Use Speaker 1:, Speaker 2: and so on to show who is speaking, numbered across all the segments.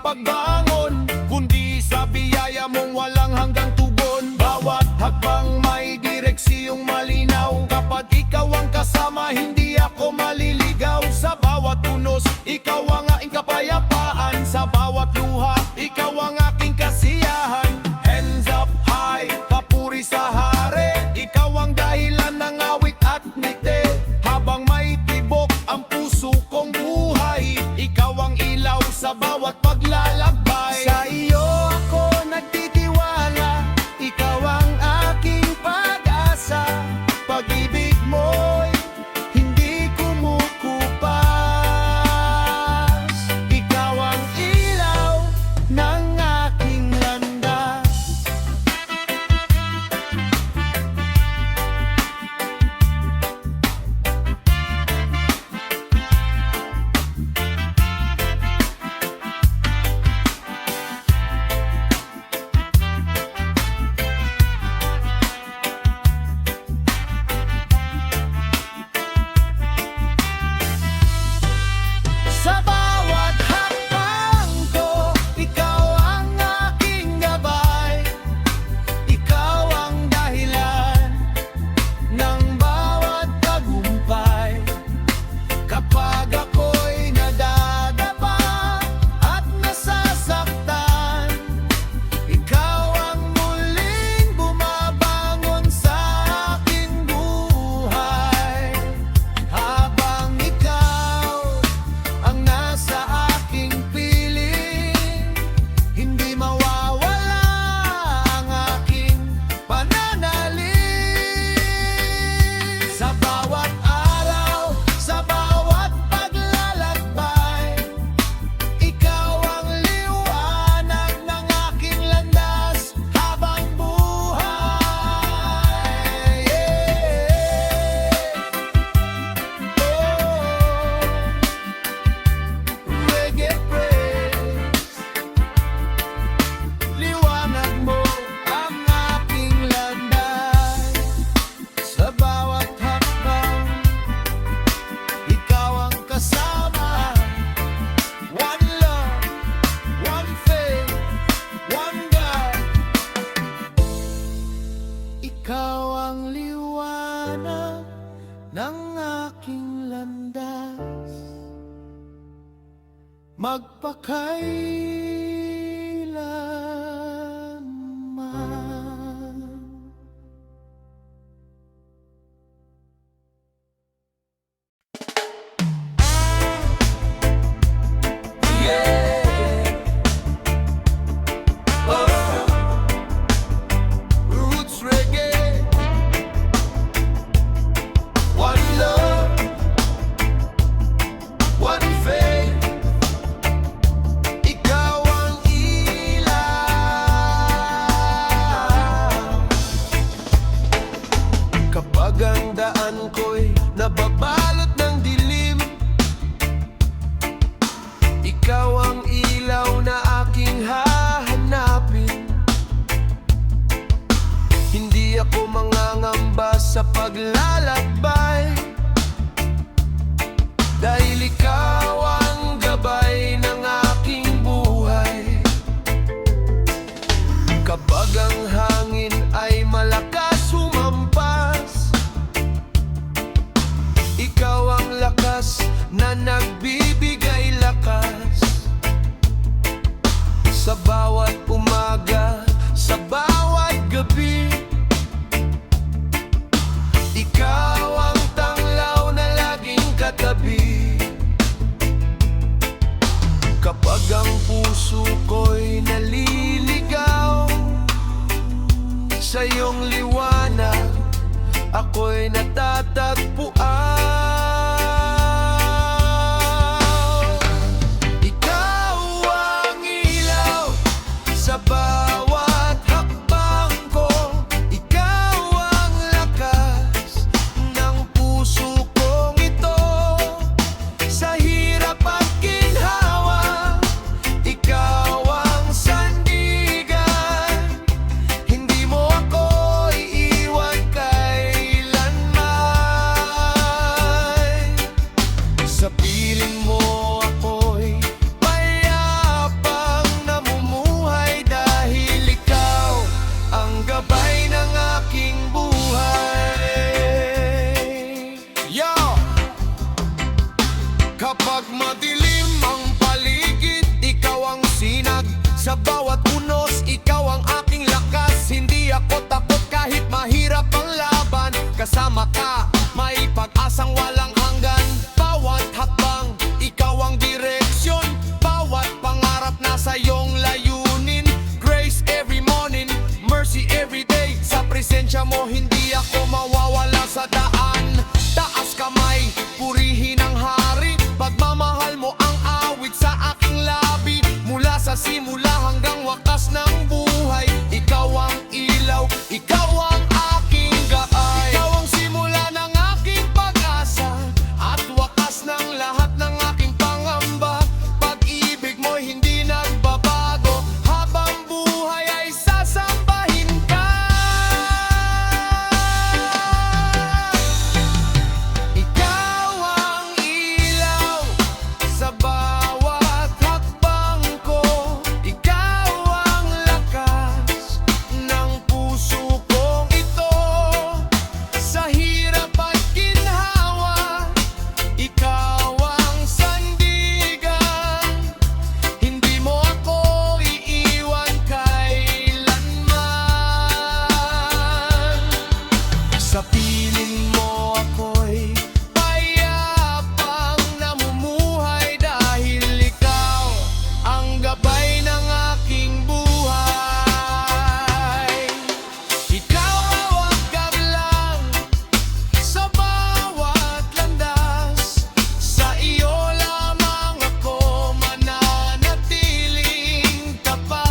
Speaker 1: pagbangon, kundi sa biyaya mong walang hanggang tugon. Bawat hakbang may direksiyong malinaw, kapag ikaw ang kasama hindi ako maliligaw. Sa bawat unos, ikaw ang aking kapayapaan. Sa bawat luha, ikaw ang aking kasiyahan. Hands up high, papuri sa hari, ikaw ang dahilan ng awit at ngiti. Habang may tibok ang puso kong buhay, ikaw ang ilaw sa bawat paglalakbay. Sa iyo ako nagtitiwala, ikaw ang aking pag-asa. Pag-ibig mo'y hindi kumukupas, ikaw ang ilaw ng aking landas. Sa bawat hakbang ko, ikaw ang aking gabay. Ikaw ang dahilan ng bawat tagumpay. Kapag ako'y nadadapa at nasasaktan, ikaw ang muling bumabangon sa aking buhay. Habang ikaw ang nasa aking piling, hindi mawawala ang aking pananalig. Sa bawat araw, sa bawat paglalakbay, ikaw ang liwanag ng aking landas habang buhay. Reggae praise, liwanag mo ang aking landas. Sa bawat hakbang, ikaw ang kasama. One love, one faith, one God. Ikaw ang liwanag ng aking landas, magpakailanman. Roots reggae, one love, one faith. Ikaw ang ilaw. Kapag ang daan ko'y nababalot ng dilim, ikaw ang ilaw na aking hahanapin. Hindi ako mangangamba sa paglalakbay, dahil ikaw ang gabay ng aking buhay. Kapag ang hangin ay malakas humampas, ikaw ang lakas na nagbibigay lakas. Sa bawat umaga, sa bawat gabi, ikaw ang tanglaw na laging katabi. Kapag ang puso ko'y naliligaw sa iyong liwanag, ako'y natatagpuan. Ikaw ang ilaw sa bawat hakbang ko, ikaw ang lakas ng puso kong ito. Sa hirap at ginhawa, ikaw ang sandigan. Hindi mo ako iiwan kailanman. Sa bawat unos, ikaw ang aking lakas. Hindi ako takot kahit mahirap ang laban. Kasama ka, may pag-asang walang hanggan. Bawat hakbang, ikaw ang direksyon. Bawat pangarap nasa iyong layunin. Grace every morning, mercy every day. Sa presensya mo, hindi ako mawawala sa daan. Taas kamay, purihin ang hari. Pagmamahal mo ang awit sa aking labi. Mula sa simula hanggang wakas ng buhay. Ikaw ang ilaw, ikaw ang aking gabay. Ikaw ang simula ng aking pag-asa at wakas ng lahat ng aking pangamba. Pag-ibig mo'y hindi nagbabago. Habang buhay ay sasambahin ka. Ikaw ang ilaw sa bawat hakbang ko. Ikaw ang lakas ng puso kong ito. Sa hirap at ginhawa, ikaw ang sandigan. Hindi mo ako iiwan kailanman. Sa piling mo ako'y payapang namumuhay. Dahil ikaw ang gabay ng aking buhay. Ikaw ang gablang sa bawat landas. Sa iyo lamang ako mananatiling tapat.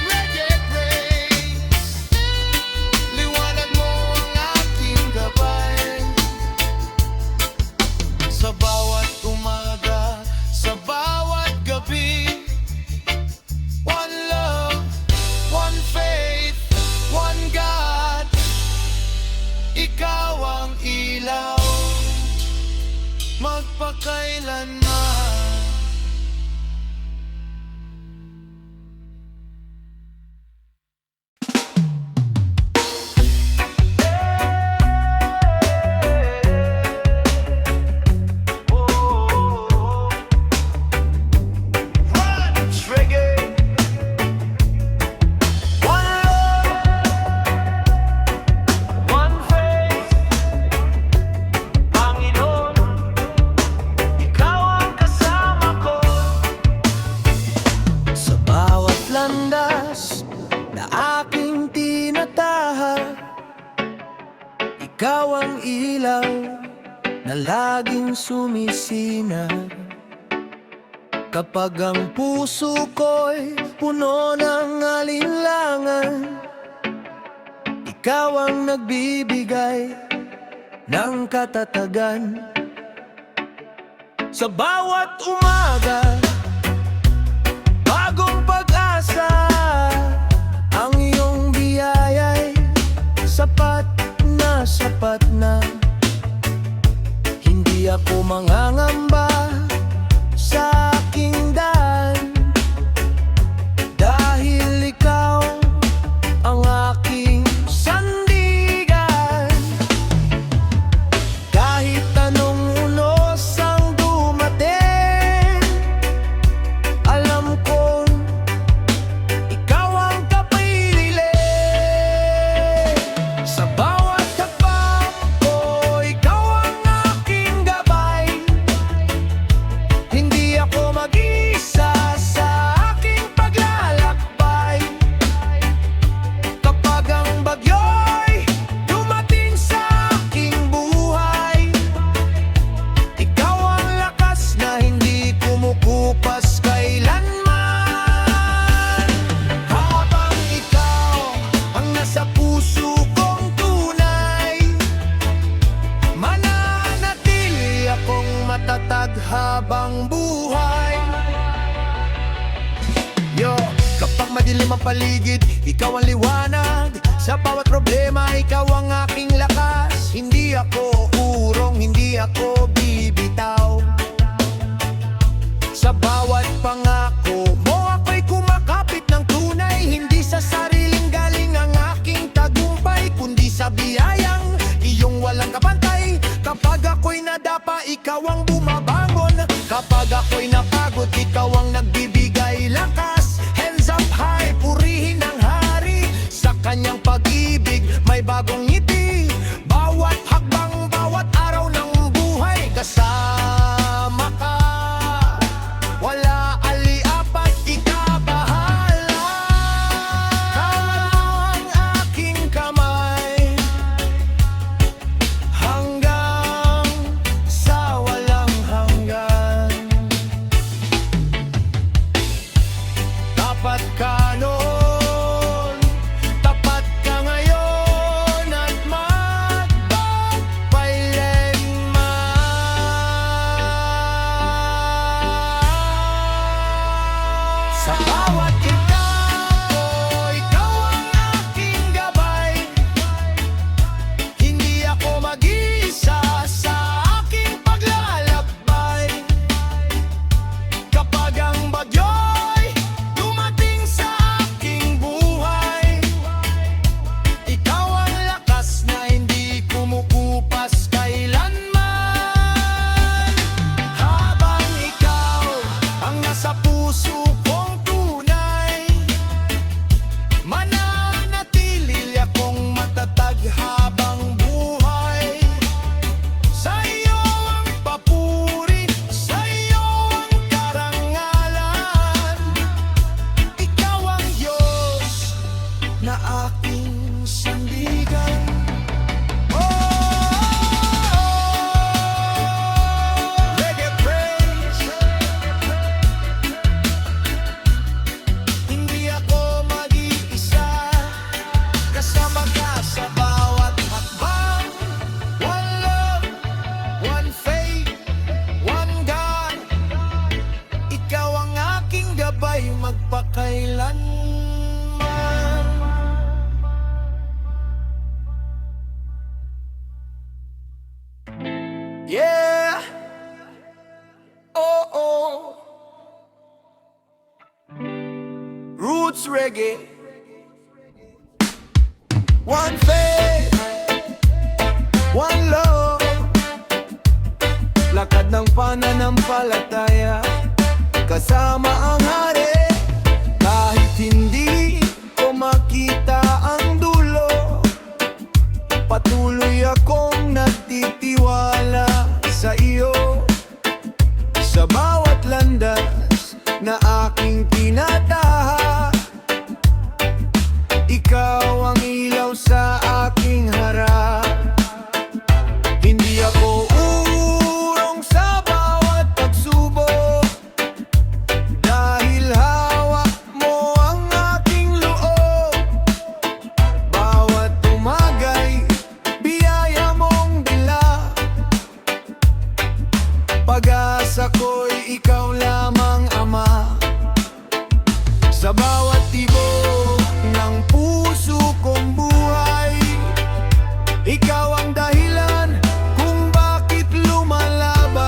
Speaker 1: Reggae praise, liwanag mo ang aking gabay. Sa bawat umaga, sa bawat gabi. One love, one faith, one God. Ikaw ang ilaw, magpakailanman. Sa bawat landas na aking tinatahak, ikaw ang ilaw na laging sumisinag. Kapag ang puso ko'y puno ng alinlangan, ikaw ang nagbibigay ng katatagan. Sa bawat umaga, bagong pag-asa. Ang iyong biyaya'y sapat na. Hindi ako mangangamba sa aking daan. Dahil ikaw ang aking sandigan. Kahit anong unos ang dumating, alam kong ikaw ang kapiling. Sa bawat hakbang ko, ikaw ang aking gabay. Hindi ako mag-isa sa aking paglalakbay. Kapag ang bagyo'y dumating sa aking buhay, ikaw ang lakas na hindi kumukupas kailanman. Habang ikaw ang nasa puso kong tunay, mananatili akong matatag habang buhay. Yo, kapag madilim ang paligid, ikaw ang liwanag. Sa bawat problema, ikaw ang aking lakas. Hindi ako urong, hindi ako bibitaw. Sa ikaw ang bumabangon. Kapag ako'y napagod, ikaw ang nagbibigay lakas. Hands up high, purihin ang hari. Sa kanyang pag-ibig, may bagong ngiti. Bawat hakbang, bawat araw ng buhay, kasama ka. Wala aliapat, ikabahala. Ang aking kamay hanggang sa walang hanggan. Tapat ka noon, tapat ka ngayon, at magpapailanman. Sa bawat ikaw, ikaw ang aking gabay. Hindi ako mag-iisa sa aking paglalakbay. Kapag ang bagyo'y dumating sa aking buhay, ikaw ang lakas na hindi kumukupas kailanman. Habang ikaw ang nasa puso kong tunay, mananatili akong matatag habang buhay. Sa iyo ang papuri, sa iyo ang karangalan. Ikaw ang Diyos na aking sandigan. Reggae praise. Hindi ako mag-iisa, kasama ka sa bawat hakbang. One love, one faith, one God. Ikaw ang aking gabay magpakailanman. Yeah. Oh, oh. Roots reggae. One faith, one love. Lakad ng pananampalataya, kasama ang hari. Kahit hindi ko makita ang dulo, patuloy akong nagtitiwala sa iyo. Sa bawat landas na aking tinataha, ikaw ang ilaw sa aking harap. Hindi ako urong sa bawat pagsubok, dahil hawak mo ang aking loob. Bawat umagay, biyaya mong dila. Pag-asa ko'y ikaw lamang, Ama. Sa bawat tibok ng puso kong buhay, ikaw ang dahilan kung bakit lumalaban.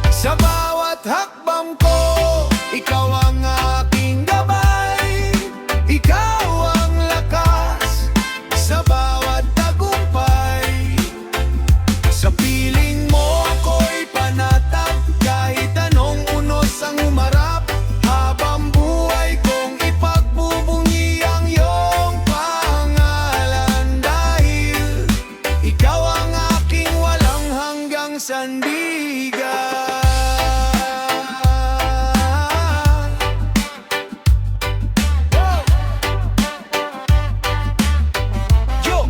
Speaker 1: Sa bawat hakbang ko, ikaw ang aking gabay. Ikaw ang lakas sa bawat tagumpay. Sa piling mo ako'y panatag, kahit anong unos ang umarap. Habang buhay kong ipagbubunyi ang iyong pangalan, dahil ikaw ang aking walang hanggang sandigan. Yo!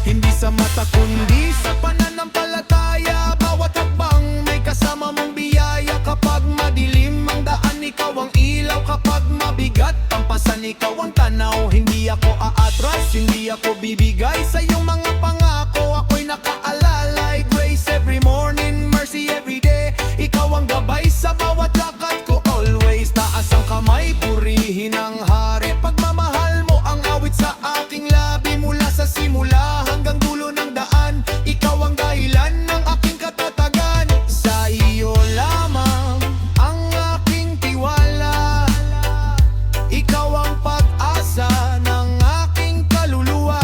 Speaker 1: Hindi sa mata kundi sa pananampalataya, bawat hakbang may kasama mong biyaya. Kapag madilim ang daan, ikaw ang ilaw. Kapag mabigat ang pasan, ikaw ang tanaw. Hindi ako aatras, hindi ako bibigay sa iyong mga pangako. Ako'y nakaalalay, grace every morning, mercy every day. Ikaw ang gabay sa bawat lakad ko, always. Taas ang kamay, purihin ang hari. Pagmamahal mo ang awit sa aking labi, mula sa simula hanggang dulo ng daan. Ikaw ang dahilan ng aking katatagan. Sa iyo lamang ang aking tiwala. Ikaw ang pag-asa ng aking kaluluwa.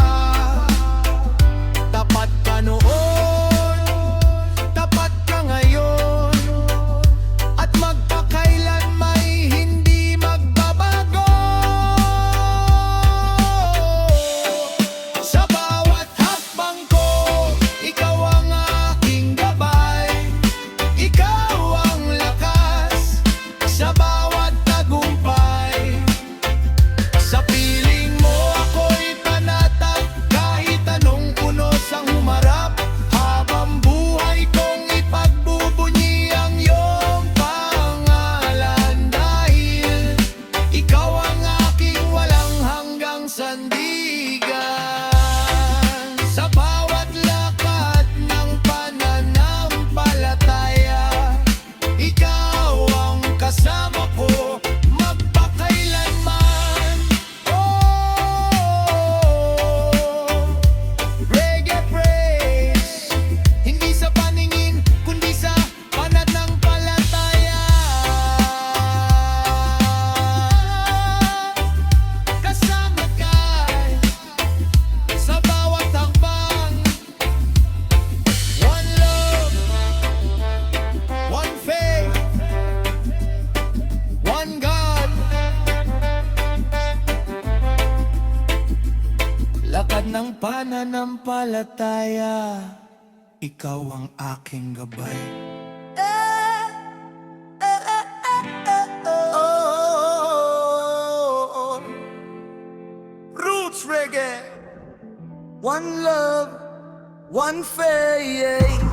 Speaker 1: pananampalataya, ikaw ang aking gabay. Roots Reggae. One love, one faith,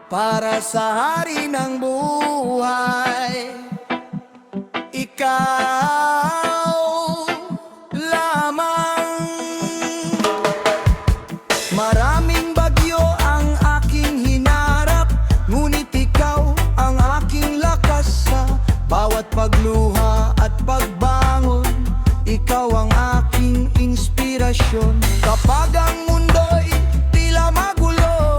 Speaker 1: para sa hari ng buhay. Ikaw lamang. Maraming bagyo ang aking hinarap, ngunit ikaw ang aking lakas sa bawat pagluha at pagbangon. Ikaw ang aking inspirasyon. Kapag ang mundo'y tila magulo,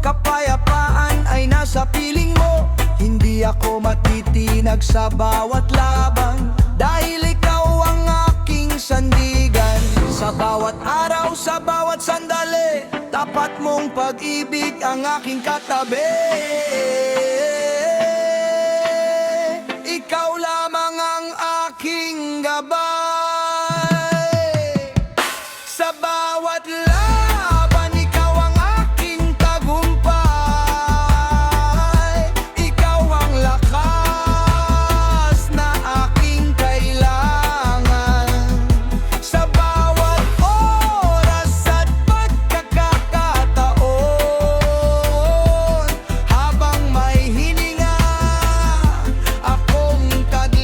Speaker 1: kapayapaan ay nasa piling mo. Hindi ako matitinag sa bawat laban, dahil ikaw ang aking sandigan. Sa bawat araw, sa bawat sandali, tapat mong pag-ibig ang aking katabi. Ikaw lamang ang aking gabay. Sa bawat laban, ikaw ang aking tagumpay. Ikaw ang lakas na aking kailangan. Sa bawat oras at pagkakataon, habang may hininga, akong kadiliman.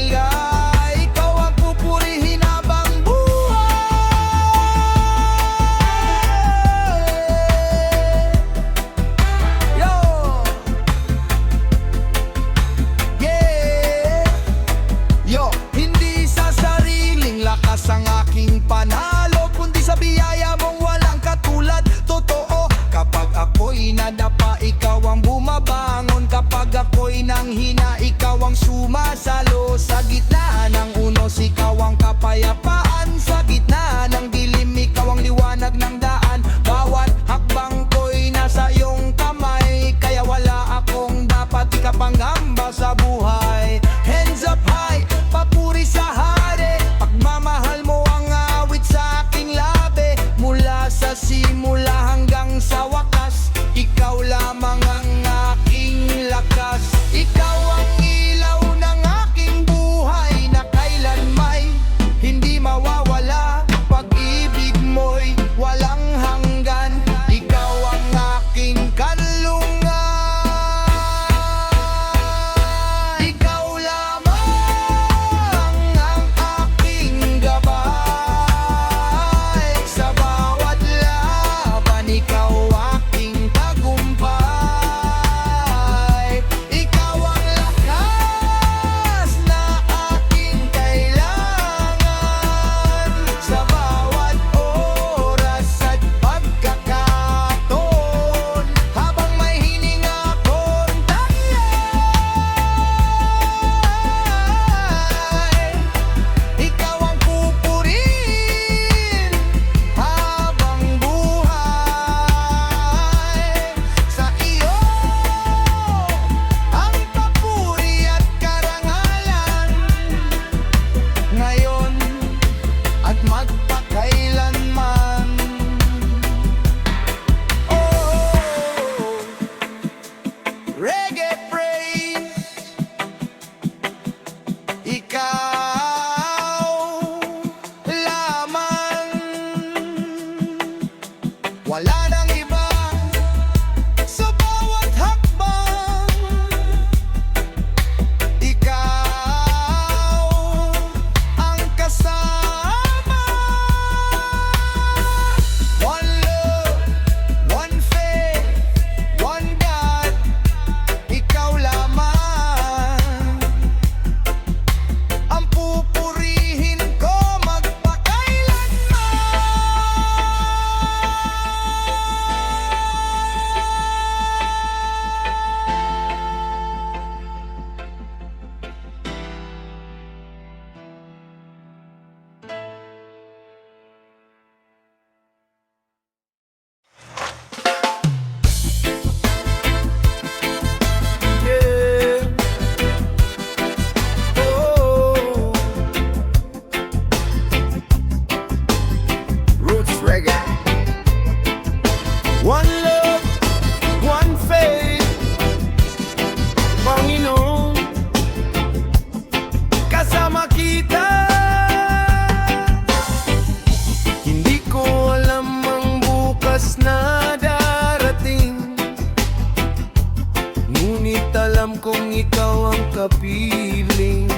Speaker 2: alam kong ikaw ang kapiling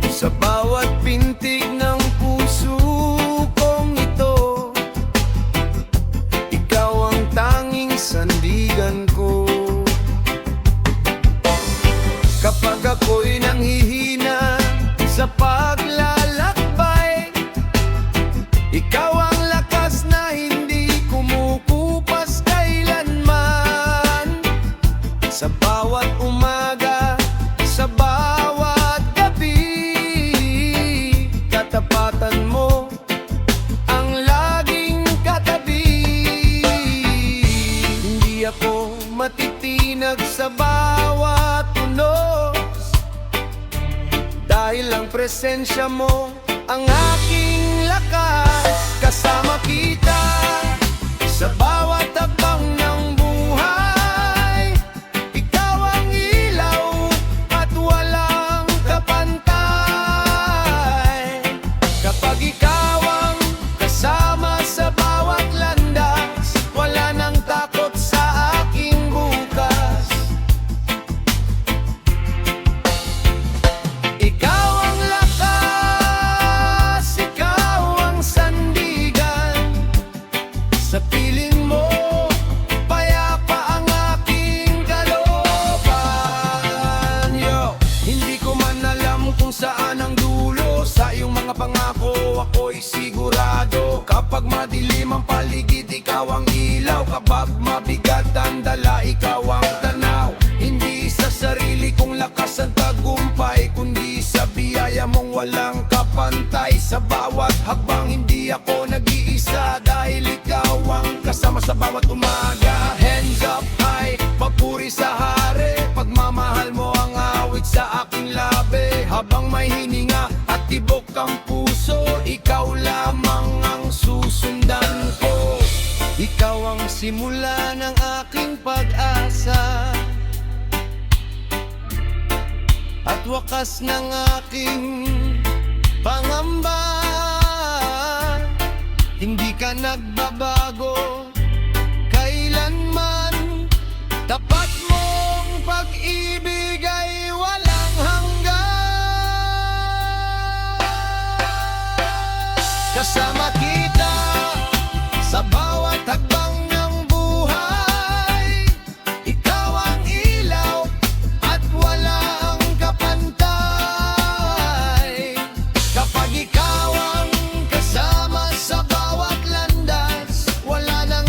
Speaker 2: sa bawat pintig ng puso kong ito. Ikaw ang tanging sandigan ko. Kapag ako'y nanghihina sa paglalakbay, ikaw ang lakas na hindi kumukupas kailanman. Sa bawat umaga, sa bawat gabi, katapatan mo ang laging katabi. Hindi ako matitinag sa bawat unos, dahil ang presensya mo ang aking lakas. Kasama kita sa bawat hakbang ng buhay. Ikaw ang ilaw at walang kapantay. Kapag ikaw ang kasama sa bawat landas, wala nang takot sa aking bukas. Ikaw ang lakas, ikaw ang sandigan. Sa piling mo, payapa ang aking kalooban. Hindi ko man alam kung saan ang dulo sa iyong mga pangako, ako'y sigurado. Kapag madilim ang paligid, ikaw ang ilaw. Kapag mabigat ang dala, ikaw ang tanaw. Hindi sa sarili kong lakas ang tagumpay, kundi sa biyaya mong walang kapantay. Sa bawat hakbang hindi ako nag-iisa, dahil ikaw ang kasama sa bawat umaga. Hands up high, papuri sa hari, pagmamahal mo ang awit sa aking labi. Habang may hininga at tibok ang puso, ikaw lamang ang susundan ko. Ikaw ang simula ng aking pag-asa at wakas ng aking pangamba. Hindi ka nagbabago kailanman, tapat mong pag-ibig ay walang hanggan. Kasama kita sa bawat hakbang ng buhay. Ikaw ang ilaw at walang kapantay. Kapag ikaw ang kasama sa bawat landas, wala nang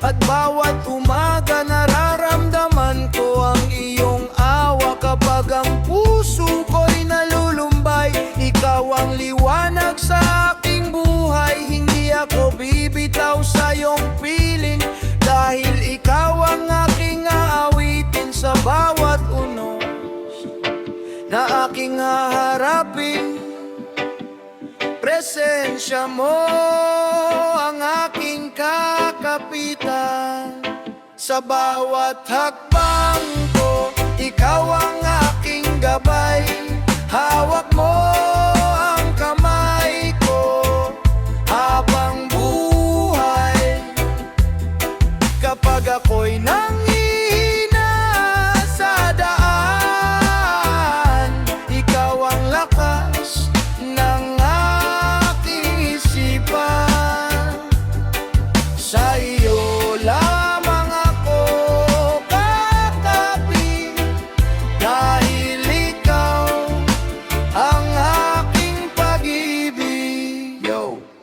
Speaker 2: At bawat umaga nararamdaman ko ang iyong awa. Kapag ang puso ko'y nalulumbay, ikaw ang liwanag sa aking buhay. Hindi ako bibitaw sa iyong piling, dahil ikaw ang aking aawitin sa bawat unos na aking haharapin. Presensya mo ang aking kakapitan. Sa bawat hakbang ko, ikaw ang aking gabay. Hawak mo ang kamay ko habang buhay. Kapag ako'y nanghihina sa daan, ikaw ang lakas ng aking isipan. Sa iyo lamang ako kakapit, dahil ikaw ang aking pag-ibig.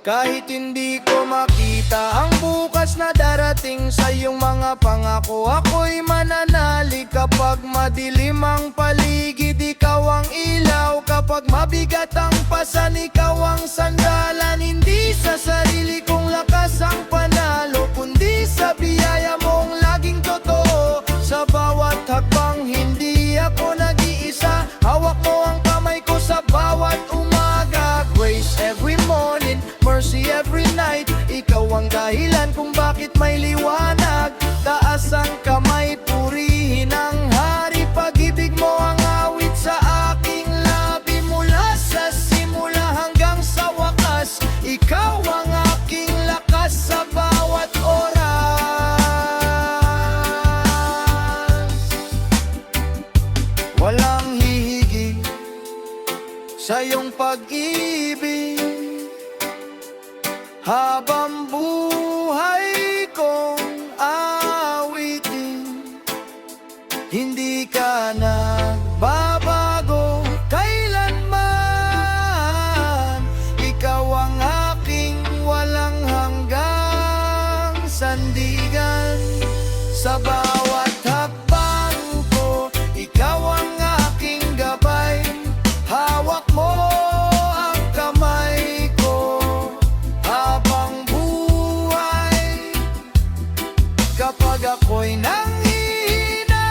Speaker 2: Kahit hindi ko makita ang bukas na darating, sa iyong mga pangako ako'y mananalig. Kapag madilim ang paligid, ikaw ang ilaw. Kapag mabigat ang pasan, ikaw ang sandalan. Hindi sa sarili kong lakas ang panalo, kundi sa biyaya mong laging totoo. Sa bawat hakbang hindi ako nag-iisa. Hawak mo ang kamay ko sa bawat umaga. Grace every morning, mercy every night. Ikaw ang dahilan kung bakit may liwanag. Taas ang kamay, purihin ang hari. Pag-ibig mo ang awit sa aking labi. Mula sa simula hanggang sa wakas, ikaw ang aking lakas sa bawat oras. Walang hihigit sa iyong pag-ibig. Habang buhay kong awitin, hindi ka nagbabago kailanman. Ikaw ang aking walang hanggang sandigan. Sa bawat hakbang ko, ikaw ang aking gabay. Hawak mo ang kamay ko habang buhay. Kapag ako'y nanghihina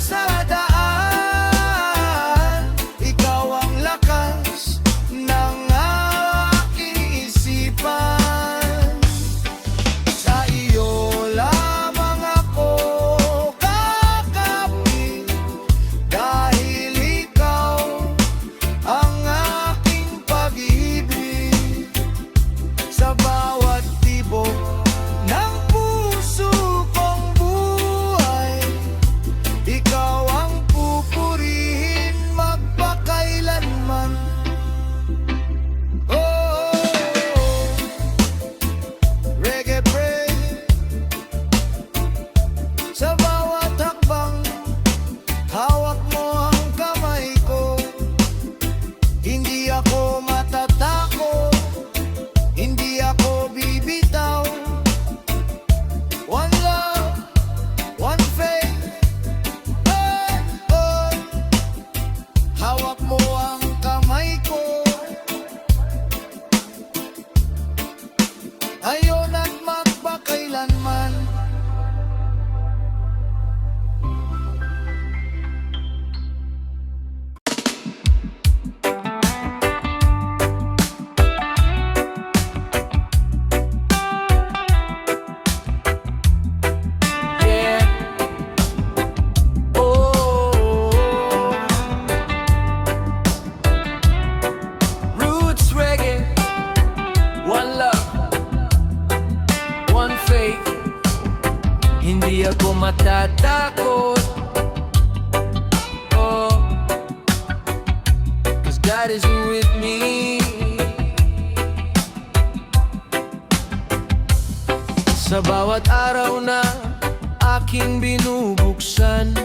Speaker 2: sa daan, ikaw ang lakas ng aking isipan. Sa iyo lamang ako kakapit, dahil ikaw ang aking pag-ibig. Sa bawat tibok ng puso kong buhay, ikaw ang pupurihin magpakailanman. Oh, reggae praise. Sa bawat hakbang, hawak mo ang kamay ko. Hindi ako matatakot, hindi ako bibitaw. One love, one faith. Oh, oh. Hawak mo ang kamay ko. Ayon at magpakailanman. Yeah. Oh. Roots reggae. One love, one faith. Hindi ako matatakot. Oh, 'cause God is with me. Sa bawat araw na aking binubuksan,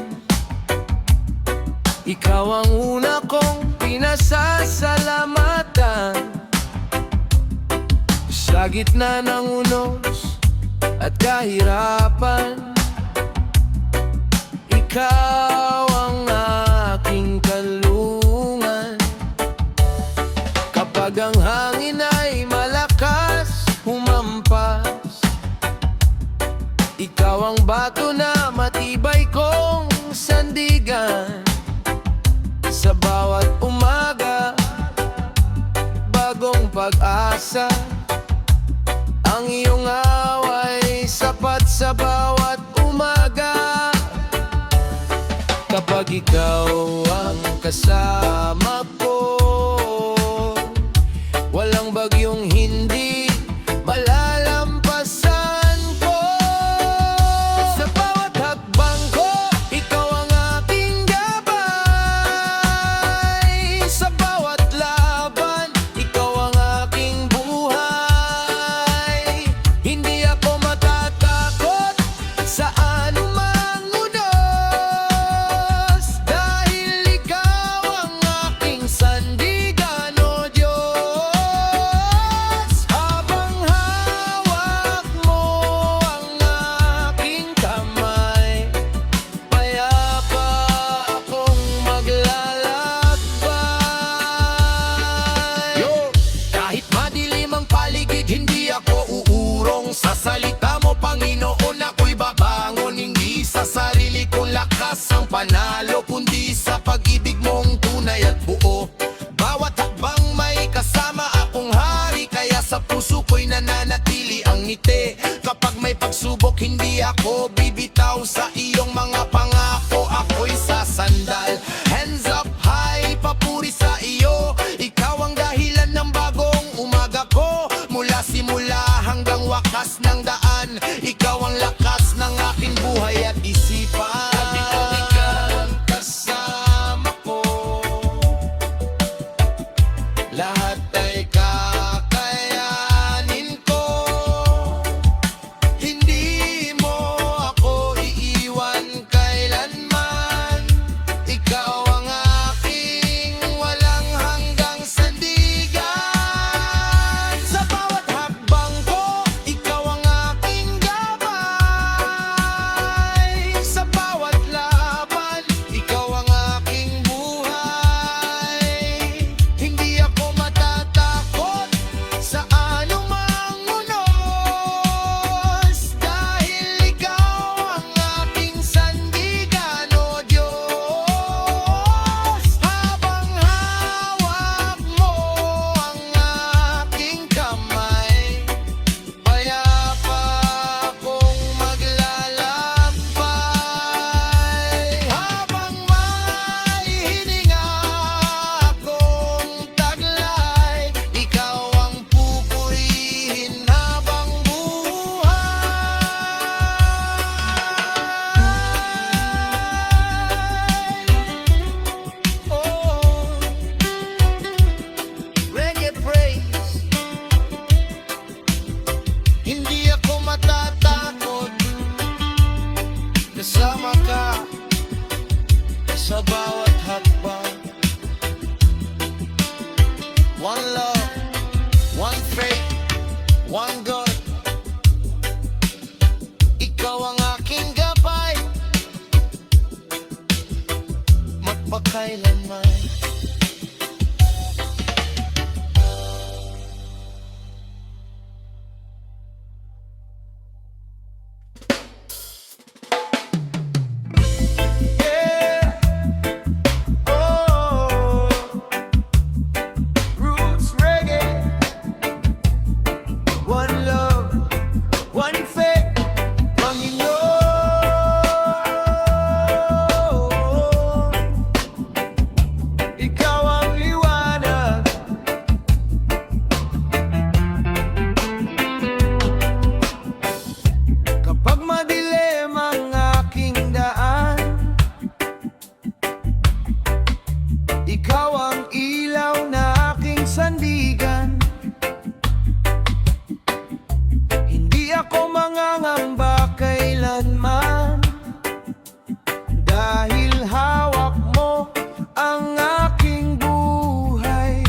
Speaker 2: ikaw ang una kong pinasasalamatan. Sa gitna ng unos at kahirapan. Ikaw ang aking kalungan. Kapag ang hangin ay malakas humampas, ikaw ang bato na matibay kong sandigan. Sa bawat umaga, bagong pag-asa. Ang iyong away sapat sa bawat umaga. Kapag ikaw ang kasama ko, walang bagyong hindi malalampasan ko. Sa bawat hakbang ko, ikaw ang aking gabay. Sa bawat laban, ikaw ang aking buhay. Hindi ako matatakot sa anumang unos, dahil ikaw ang aking sandigan, o Diyos. Habang hawak mo ang aking kamay, payapa akong maglalakbay. Kahit madilim ang paligid, hindi ako uurong. Sa salita mo, Panginoon, ako'y babangon. Hindi sa sarili kong lakas ang panalo, kundi sa pag-ibig mong tunay at buo. Bawat hakbang may kasama akong hari, kaya sa puso ko'y nananatili ang ngiti. Kapag may pagsubok, hindi ako bibitaw sa iyong mga pangako. Ako'y sasandal, hands up high, papuri sa iyo. Ikaw ang dahilan ng bagong umaga ko. Mula simula hanggang wakas ng daan, ikaw ang lakas ng aking buhay at isipan. Ikaw ang kasama ko, lahat ay kakayanin ko. Hindi mo ako iiwan kailanman. Ikaw ang aking walang hanggang sandigan. Sa bawat hakbang ko, ikaw ang aking gabay. Sa bawat laban, ikaw ang aking buhay. Hindi ako matatakot sa anumang unos, dahil ikaw ang aking sandigan, o Diyos. Habang hawak mo ang aking kamay, payapa akong maglalakbay. Habang may hininga akong taglay, ikaw ang pupurihin habang buhay. Oh, reggae praise. Hindi ako matatakot, kasama ka sa bawat hakbang. One love, one faith, one God. Ikaw ang aking gabay, magpakailanman. Yeah. Oh, roots reggae. One love, one faith, Panginoon. Ikaw ang liwanag. Kapag madilim ang aking daan, ikaw ang ilaw na aking sandigan. Hindi ako mangangamba kailanman, dahil hawak mo ang aking buhay.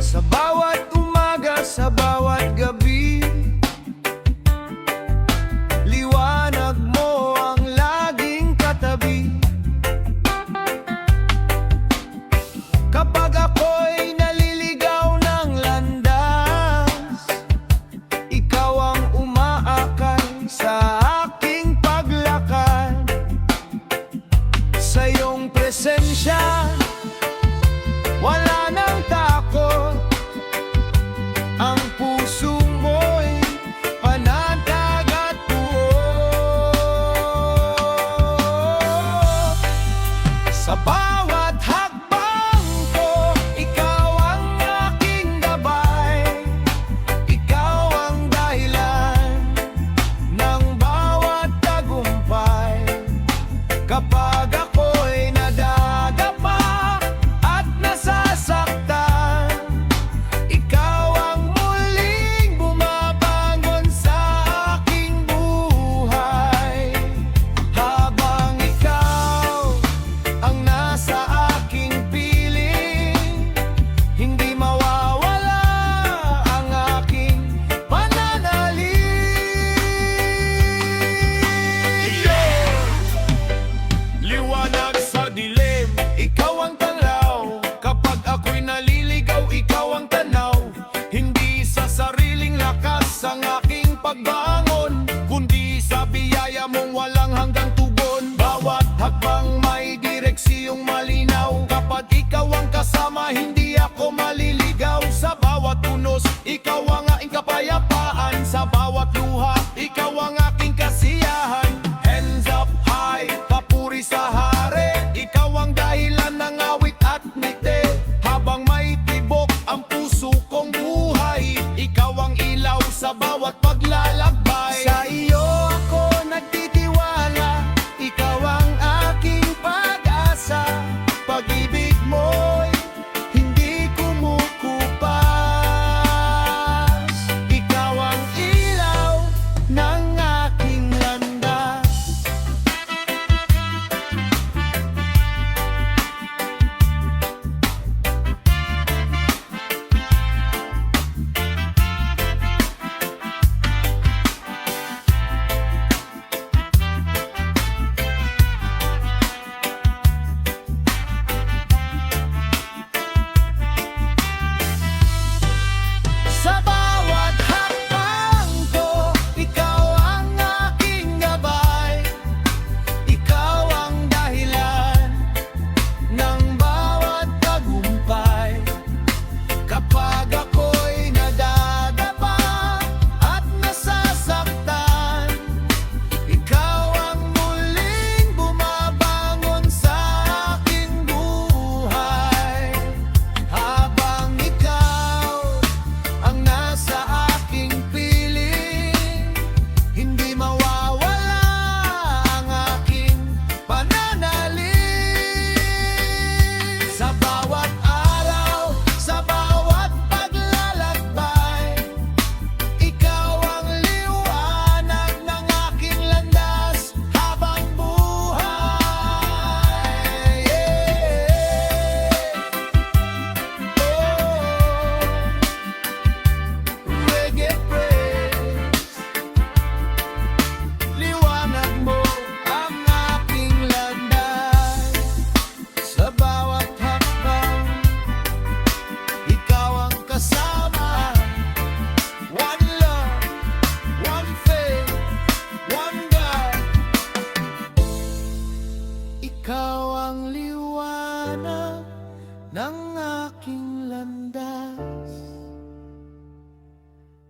Speaker 2: Sa bawat umaga, sa bawat gabi,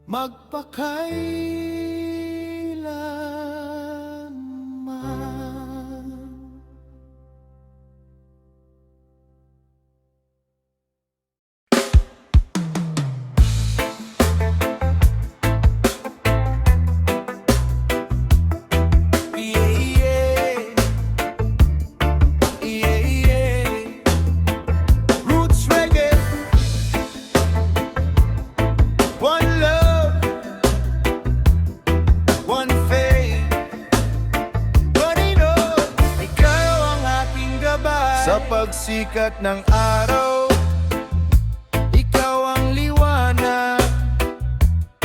Speaker 1: magpakailanman. Roots reggae, one love, one faith. Panino, ikaw ang aking gabay sa pagsikat ng araw. Ikaw ang liwanag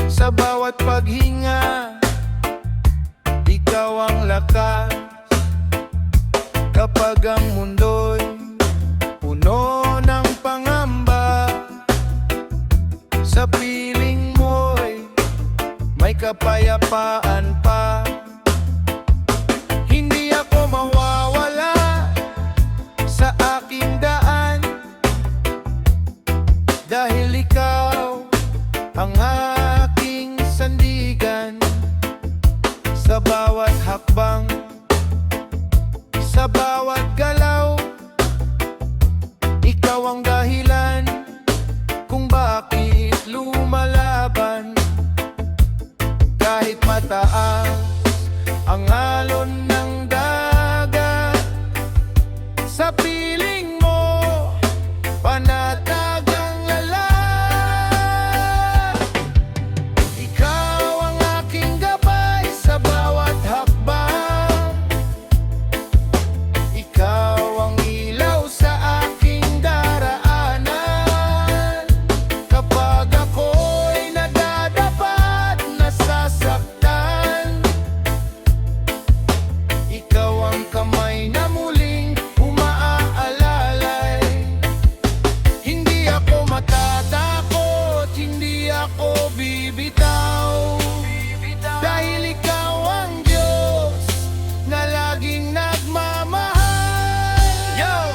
Speaker 1: sa bawat paghinga. Ikaw ang lakas kapag ang mundo'y puno ng pangamba. Sa piling mo'y may kapayapaan pa. Hindi ako mawawala sa aking daan, dahil ikaw ang aking sandigan. Sa bawat hakbang, sa bawat galaw, ikaw ang dahilan kung bakit lumalaban. Kahit mataas ang alon ng dagat, sa piling mo panatag ang lalag. Ikaw ang aking gabay sa bawat hakbang. Ikaw ang ilaw sa aking daraanan. Kapag ako'y nadadapat, nasasaktan, ikaw ang kamay na muling umaalalay. Hindi ako matatakot, hindi ako bibitaw, dahil ikaw ang Diyos na laging nagmamahal. Yo!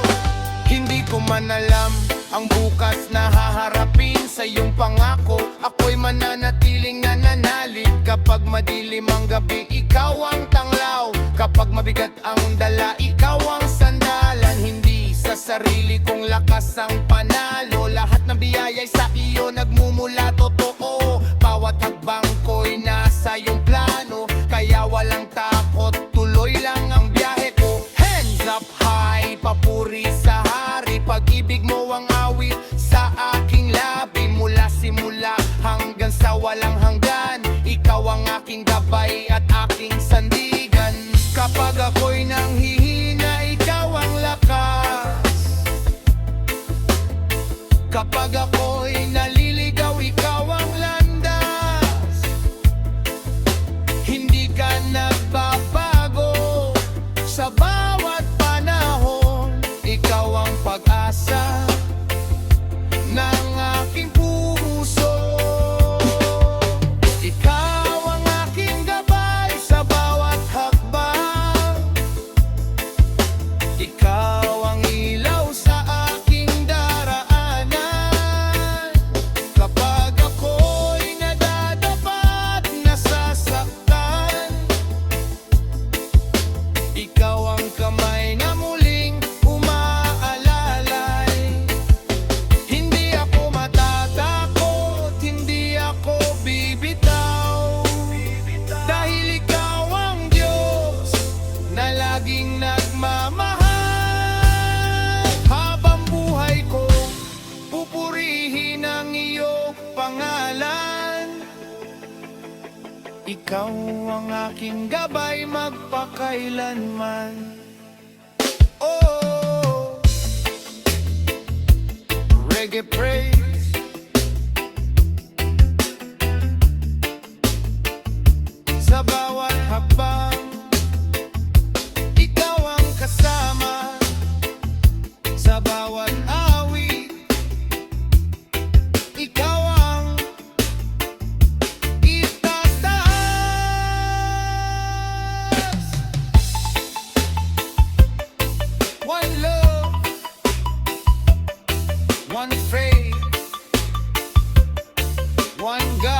Speaker 1: Hindi ko man alam ang bukas na haharapin sa iyong pangako. Ako'y mananatiling nananalig kapag madilim ang gabi. Ikaw ang tanglaw kapag mabigat ang dala. Ikaw ang sandalan, hindi sa sarili kong lakas ang panalo. Lahat ng biyaya'y sa iyo nagmumula totoo. Bawat hakbang ko'y nasa iyong plano, kaya walang takot, tuloy lang ang biyahe ko. Hands up high, papuri sa hari. Pag-ibig mo ang awit sa aking labi. Mula simula hanggang sa walang hanggan, ikaw ang aking gabay at aking sandigan. Kapag ako'y nanghihina, ikaw ang lakas. Kapag ako'y naliligaw, ikaw ang landas. Hindi ka nagbabago sa bawat panahon. Ikaw ang pag-asa ng aking puso. Ikaw ang aking gabay sa bawat hakbang. Ikaw ang ilaw sa aking daraanan. Kapag ako'y nadadapat, nasasaktan, ikaw ang kamay na muling umaalalay. Hindi ako matatakot, hindi ako bibitaw, dahil ikaw ang Diyos na laging nagmamahal. Habang buhay ko, pupurihin ang iyong pangalan. Ikaw ang aking gabay magpakailanman. Oh, reggae praise, sa bawat hakbang, ikaw ang kasama. Sa bawat awit, ikaw ang itataas. One love, one faith, one God.